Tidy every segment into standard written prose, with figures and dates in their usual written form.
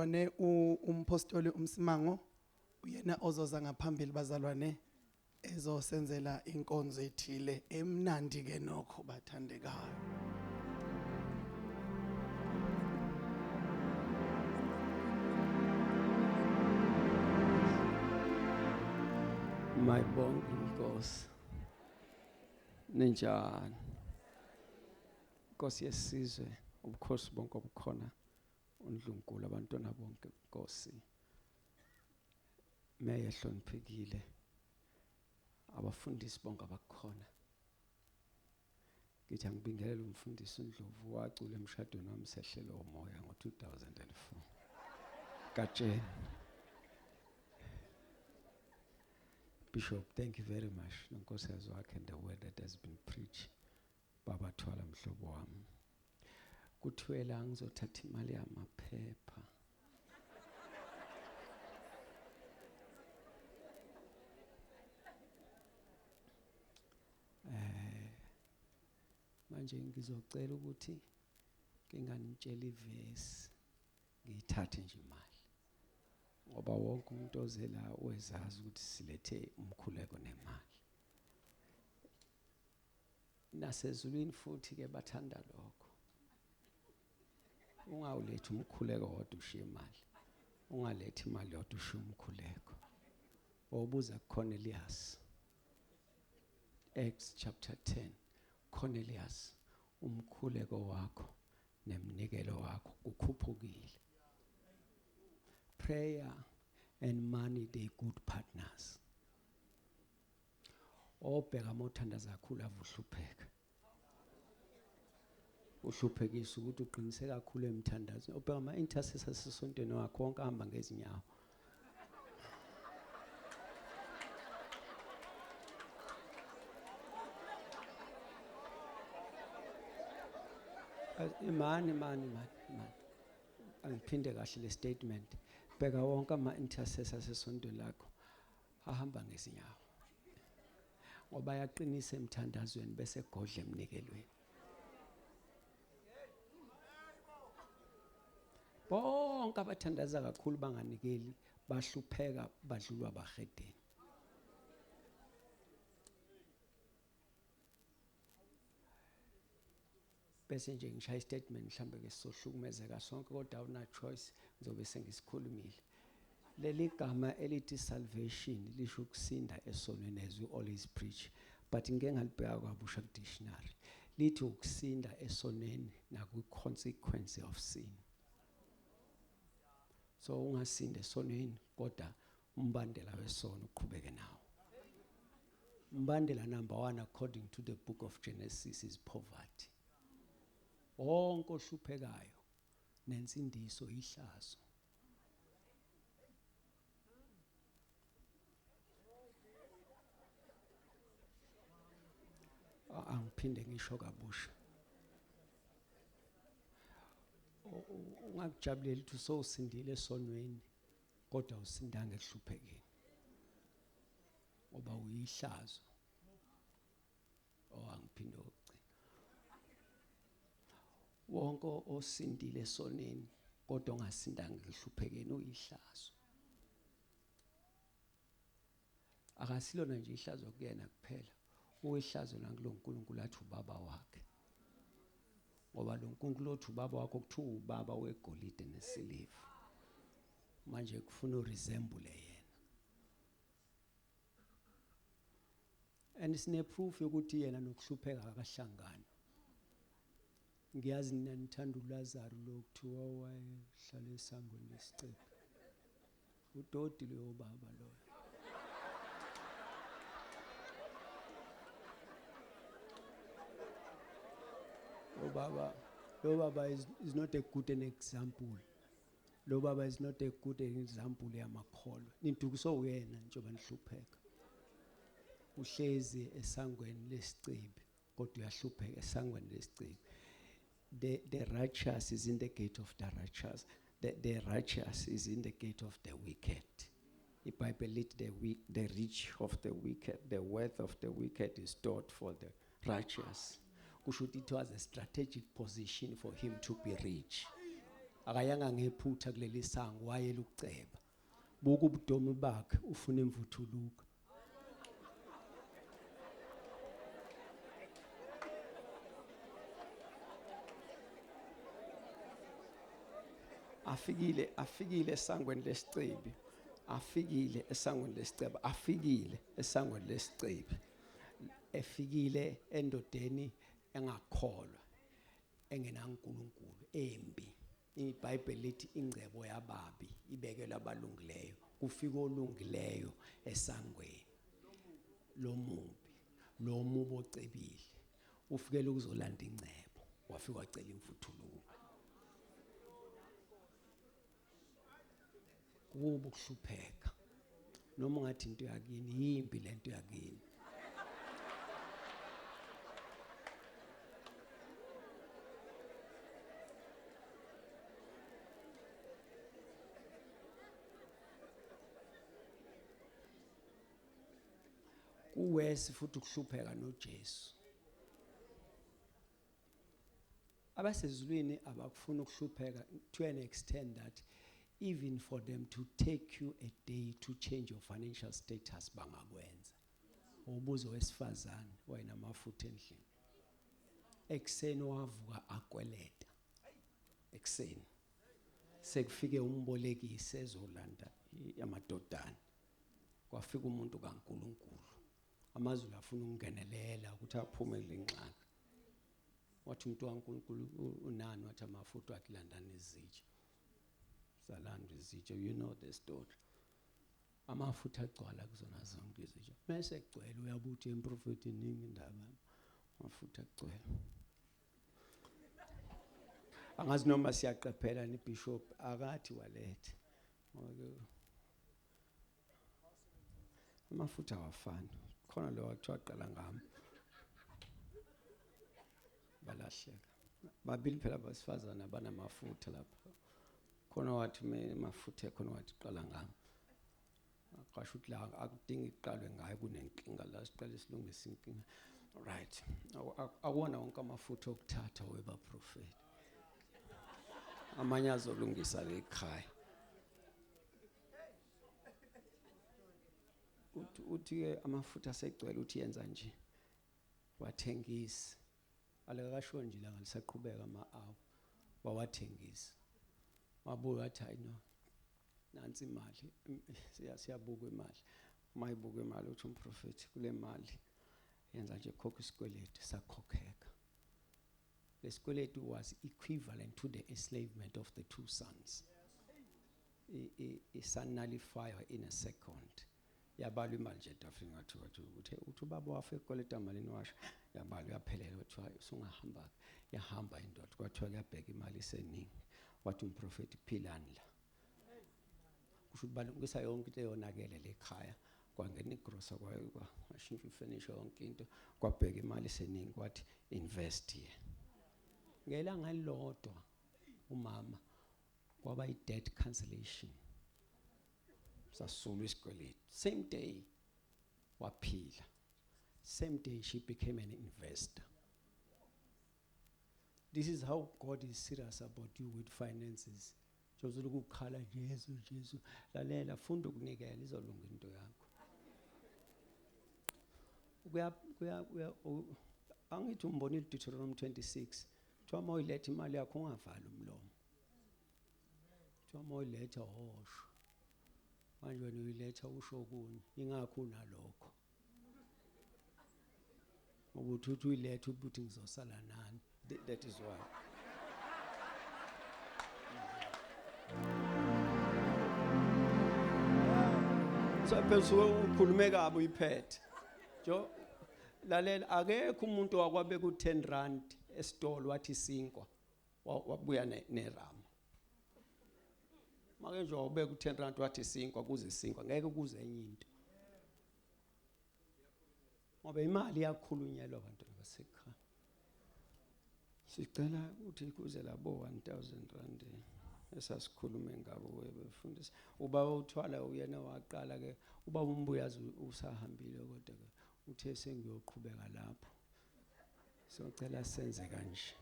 Umpostoli Msimango uyena ozoza ngaphambili bazalwane ezosenzela inkonzo ethile emnandi ke nokho bathandekayo. Mayibonke inkosi. Ninjani? Inkosi yesizwe, ubukhosi bonke obukhona uNdlunkulu abantwana bonke inkosi. Meya hloniphekile. Abafundisi bonke abakhona. Ngithi angibingelela umfundisi uNdlovu wacula emshadweni wami sehlelo umoya ngo2004. Katsheni. Bishop, thank you very much. Nonkosazi wakhe and the word that has been preached. Baba Thwala mhlobo wami. Kuthiwe la ngizothatha imali yamaphepha. Manje ngizocela ukuthi nginganitshela ivesi ngiyithathe nje imali. Ngoba wonke umuntu ozela wezazi ukuthi silethe umkhuleko nemali. Nasezulwini futhi ke bathanda lokho. Ungawulethi umkhuleko kodwa ushiye imali. Ungalethi imali kodwa ushiye umkhuleko. Obuza Cornelius. Acts chapter 10. Cornelius, umkhuleko wakho nemnikelo wakho ukhuphukile. Prayer and money, they good partners. Obheka mothandaza kakhulu avuhlupheka. Uhluphekisa ukuthi uqiniseke kakhulu emthandazo. Obheka ama intercessors sesontweni wakho wonke ahamba ngezinyawo. Imani. Angiphinde kahle le statement. Bheka wonke ama intercessors sesontweni lakho ahamba ngezinyawo. Ngoba yaqinisa emthandazweni bese godla emnikelweni. Bonke abathandaza kakhulu banganikeli bahlupheka badlulwa abahedeni. Bese nje ngishaya statement mhlambe ke sohlukumezeka sonke kodwa una choice ngizobe sengisikhulumile. Leli gama elithi salvation lisho ukusinda esonweni as we always preach, but ngeke ngalibheka kwabusha ku dictionary. Lithi ukusinda esonweni naku consequence of sin. So ungasinde esonweni kodwa umbandela wesono uqhubeke nawo. Umbandela number 1 according to the book of Genesis is poverty. Wonke ohluphekayo nensindiso ihlazo. Angiphinde ngisho kabusha. Ungakujabuleli ukuthi usosindile esonweni kodwa usindanga ehluphekeni. Ngoba uyihlazo. Angiphinde ukugcina. Wonke osindile esoneni kodwa ongasindanga ehluphekeni uyihlazo. Akasilona nje ihlazo kuyena kuphela. Uyihlazo nakuloNkulunkulu athi ubaba wakhe. Ngoba loNkulunkulu othi ubaba wakho kuthiwa ubaba wegolide nesiliva. Manje kufuna uresemble yena. And sine proof yokuthi yena nokuhlupheka akahlangana. Ngiyazi nina nithanda uLazaro lokuthiwa wayehlala esangweni lesicebe. Udodi lo baba lo. Lo baba is not a good example. Lo baba is not a good example yamakholwa. Nintukuso uyena njengoba nihlupheka. Uhlezi esangweni lesicebe kodwa uyahlupheka esangweni lesicebe. The righteous is in the gate of the righteous. The righteous is in the gate of the wicked. The Bible lit the rich of the wicked. The wealth of the wicked is stored for the righteous. It was a strategic position for him to be rich. akayanga ngephutha kuleli sango wayela ukuceba buka ubudomo bakhe ufuna imvuthuluka afikile esangweni lesicebi afikile esangweni lesiceba afikile esangweni lesicebi efikile endodeni engakholwa engenaNkulunkulu embi iBhayibheli lithi ingcebo yababi ibekelwe abalungileyo kufika olungileyo esangweni lo mubo ocebile ufikele ukuzolanda ingcebo wafika wacela imvuthuluka kuba ukuhlupheka noma ungathi into yakini yimbi lento yakini kuwesi futhi ukuhlupheka noJesu abasezulwini abakufuna ukuhlupheka to an extent that even for them to take you a day to change your financial status bangakwenza ubuzo wesifazane wayenamafutha endlini ekseni wavuka akweleta ekseni sekufike umbolekisi ezolanda yamadodana kwafika umuntu kaNkulunkulu amazulu afuna ukungenelela ukuthi aphume lenxaka wathi umuntu kaNkulunkulu unani wathi amafutha akhe landana izitsha zalanda izitsha you know the story amafutha agcwala kuzona zonke izitsha mase egcwele uyabuthi emprofeti ningi indaba amafutha agcwele angazi noma siyaqephela ni bishop akathi walethe amafutha awafani khona lo wathi waqala ngami balahleka babili phela basifazana banamafutha lapha khona wathi mafutha khona wathi qala ngami aqasha ukuthi la akudingi iqalwe ngayo kunenkinga la siqale silungise inkinga right akuwona wonke amafutha okuthatha weba prophet amanye azolungisa le ekhaya uthi amafutha asegcwele uthi yenza nje wathengisa alekasho nje la ngalisaqhubeka ama-hour wawathengisa wabuya wathi hayi no nansi imali siyabuka imali mayibuka imali uthi umprofeti kule mali yenza nje khokha isikweletu sakhokheka lesikweletu was equivalent to the enslavement of the two sons is nullify in a second yabalwa imali nje tafini ngathi uthi baba wafe ekoleta malini washo yabalwa yaphelela wathi usungahamba yahamba indoda kwathiwa kuyabheka imali iseningi wathi umprofeti philani la kusho balungisa yonke into eyonakele lekhaya kwangena igrosa kwashintsha ifurniture yonke into kwabheka imali iseningi kwathi invest here ngelanga elilodwa umama kwaba i-debt cancellation sasulu isikweletu same day waphila same day she became an investor. This is how God is serious about you with finances. Jozuluku ukukhala Jesu lalela funda ukunikela izolunga into yakho. Kuya angithi umbonile Deuteronomy 26 kuthiwa mawuyiletha imali yakho ungavala umlomo. Kuthiwa mawuyiletha hosho. Manje wena uyiletha usho kunye ingakho nalokho. Ukuthi uyiletha ukuthi ngizosala nani. That is why. So phela ukhulume kabi uyiphethe. Jo lalela akekho umuntu wakwabeka u10 rand esitolo wathi sinkwa wabuya nerama. Make nje wabeka u10 rand wathi sinkwa kuze sinkwa ngeke kuze enye into. Ngoba imali yakhulunyelwa abantu basekhaya. Sicela ukuthi kuze labo 1000 rand esasikhulume ngabo webefundisa ubaba uthwala uyena waqala ke ubaba umbuyazi usahambile kodwa ke uthe sengiyoqhubeka lapho socela senze kanje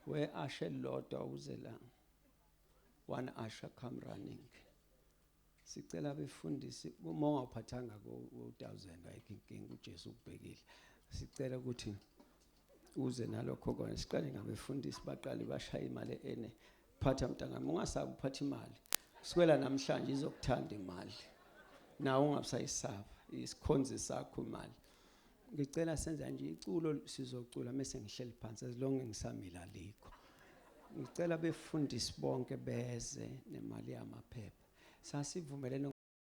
we ashe lodwa uze la one usher come running. Sicela befundisi uma ungaphathanga ku-1000 ayikho inkinga uJesu ukubhekile. Sicela ukuthi uze nalokho kona siqale ngabefundisi baqale bashaya imali ene. Phatha mntangami ungasabi uphatha imali. Sikwela namhlanje izokuthanda imali. Nawe ungabusayisaba isikhonzi sakho imali. Ngicela senza nje iculo sizocula mase ngihleli phansi azilonge ngisamila alikho. Ngicela befundisi bonke beze nemali yamaphepha. Sasivumelene